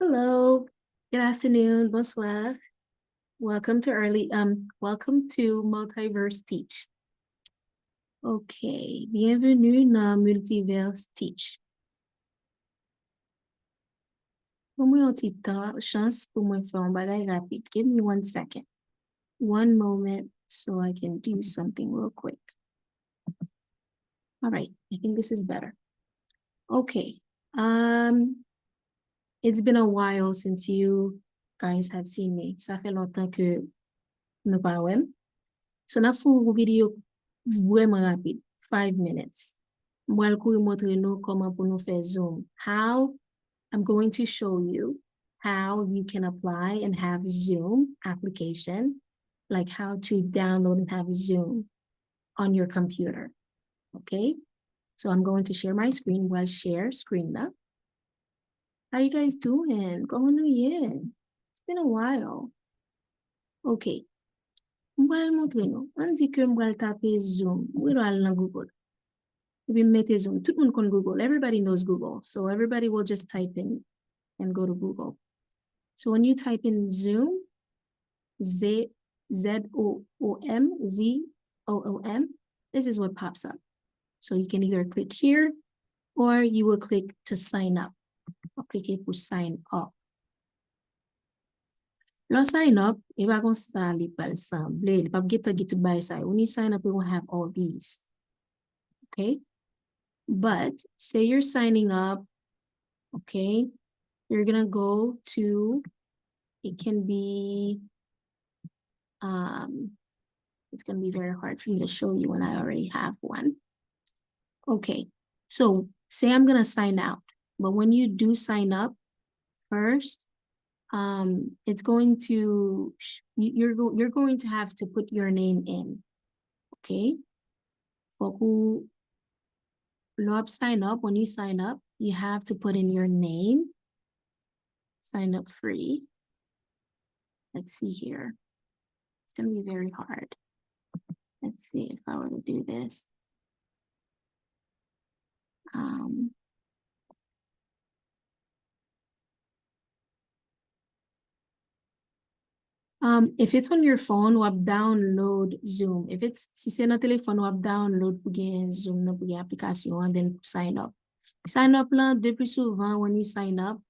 Hello, good afternoon, bonsoir. Welcome to Multiverse Teach. Okay, bienvenue dans Multiverse Teach. Pour moi, un petit temps, chance pour moi faire un bagage rapide. Give me 1 second. 1 moment so I can do something real quick. All right, I think this is better. Okay, it's been a while since you guys have seen me. Ça fait longtemps que nous parlons. So, na fou vidéo vraiment rapide, 5 minutes. Moi, je vais montrer nous comment pour nous faire Zoom. How I'm going to show you how you can apply and have Zoom application, like how to download and have Zoom on your computer. Okay, so I'm going to share my screen. While share screen now. How you guys doing? Going in. It's been a while. Okay. M'bral montre nou. On dit que m'bral taper Zoom. Ou al nan Google. We mette Zoom. Tout le monde connaît Google. Everybody knows Google. So everybody will just type in and go to Google. So when you type in Zoom, Z-O-O-M, this is what pops up. So you can either click here or you will click to sign up. Or cliquer pour sign up. Now sign up, if I go sali pal semble, if I get to buy side, when you sign up, you will have all these. Okay. But say you're signing up, okay, you're gonna go to, it can be, it's gonna be very hard for me to show you when I already have one. Okay, so say I'm gonna sign out, but when you do sign up first, it's going to, you're going to have to put your name in, okay? For who sign up, when you sign up, you have to put in your name, sign up free. Let's see here. It's gonna be very hard. Let's see if I were to do this. If it's on your phone, we'll download Zoom. If it's si c'est dans téléphone, we'll download pour gagner Zoom, pour gagner application, and then sign up. Sign up là, de plus souvent, when you sign up,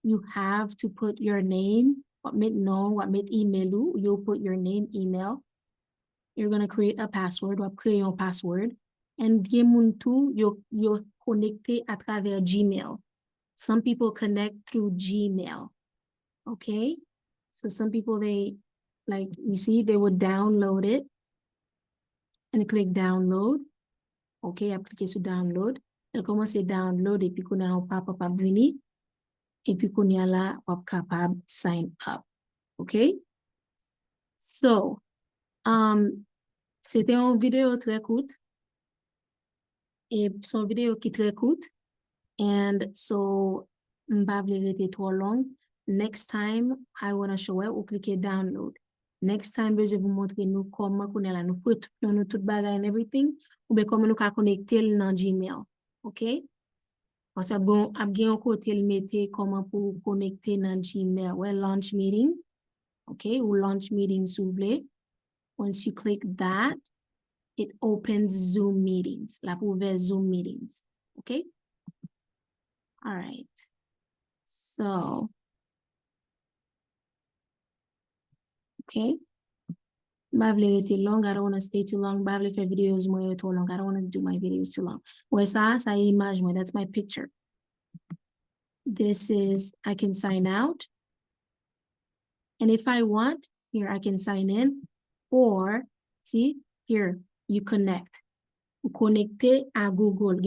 you have to put your name, what email, you'll put your name, email. You're gonna create a password, or create your password, and you're connected à travers Gmail. Some people connect through Gmail, okay? So some people, they, like, you see, they would download it and click download. Okay, appliquer sur download. Elle commence à download et puis qu'on a un pop-up à venir. Et puis qu'on y a là, on est capable sign up. Okay? So, c'était une vidéo très courte. Et c'est une vidéo qui est très courte. And so, m'pa vle rete trop long. Next time, I want to show it, ou cliquer download. Next time, je vais vous montrer nous comment qu'on est là, nous tout bagay and everything, ou bien comment nous ka connecter dans Gmail. OK? Parce que bon, ap gen yon kote l mette comment pour connecter dans Gmail. Ouais, launch meeting. OK? Ou launch meeting s'ouvre. Once you click that, it opens Zoom meetings. La pour ouvrir Zoom meetings. OK? All right. So, okay. Bavle rete long. I don't want to stay too long. Bavle for videos more too long. I don't want to do my videos too long. Where sa image mo, that's my picture. This is, I can sign out. And if I want, here I can sign in. Or, see, here, you connect. Connecte à Google.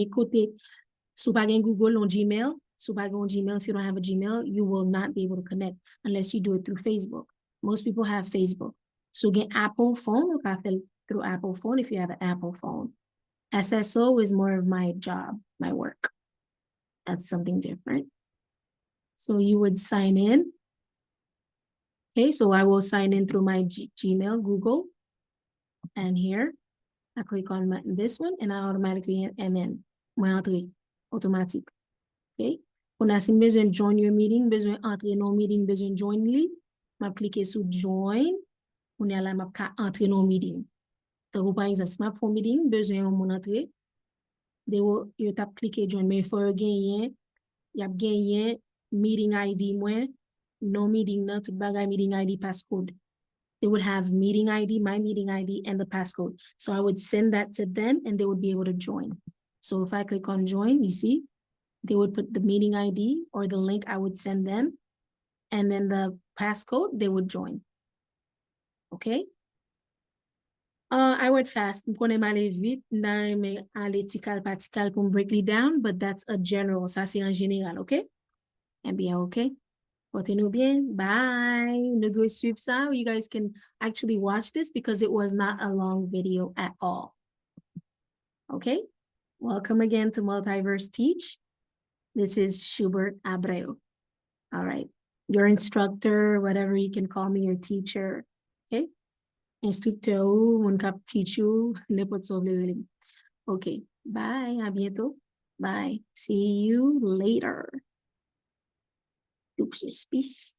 Sou pa gen Google on Gmail. Sou pa gen on Gmail, if you don't have a Gmail, you will not be able to connect unless you do it through Facebook. Most people have Facebook. So get Apple phone, or through Apple phone if you have an Apple phone. SSO is more of my job, my work. That's something different. So you would sign in. Okay, so I will sign in through my Gmail, Google. And here, I click on this one and I automatically am in. My entrée automatique. Okay, On a si besoin join your meeting, besoin entrer dans meeting, besoin join li, m'a cliquer sur join, on est là m'a ka entrer dans meeting. Donc par exemple, si m'a font meeting, besoin on mon entrer, de yo tap cliquer join, mais il faut gagner, y a gagné meeting ID moi, no meeting nan, tout bagay meeting ID passcode. They would have meeting ID, my meeting ID, and the passcode. So I would send that to them and they would be able to join. So if I click on join, you see, they would put the meeting ID or the link I would send them, and then the passcode, they would join. Okay? I went fast. I'm going to aller vite. Mais aller tikal patikal pour break it down, but that's a general. Ça, c'est en général, okay? Eh bien, okay. Portez-nous bien. Bye. Nous devons suivre ça. You guys can actually watch this because it was not a long video at all. Okay? Welcome again to Multiverse Teach. This is Schubert Abreu. All right. Your instructor, whatever you can call me, your teacher. Okay? Instructeur ou mon cap teach you, n'importe so really. Okay. Bye. À bientôt. Bye. See you later. Peace.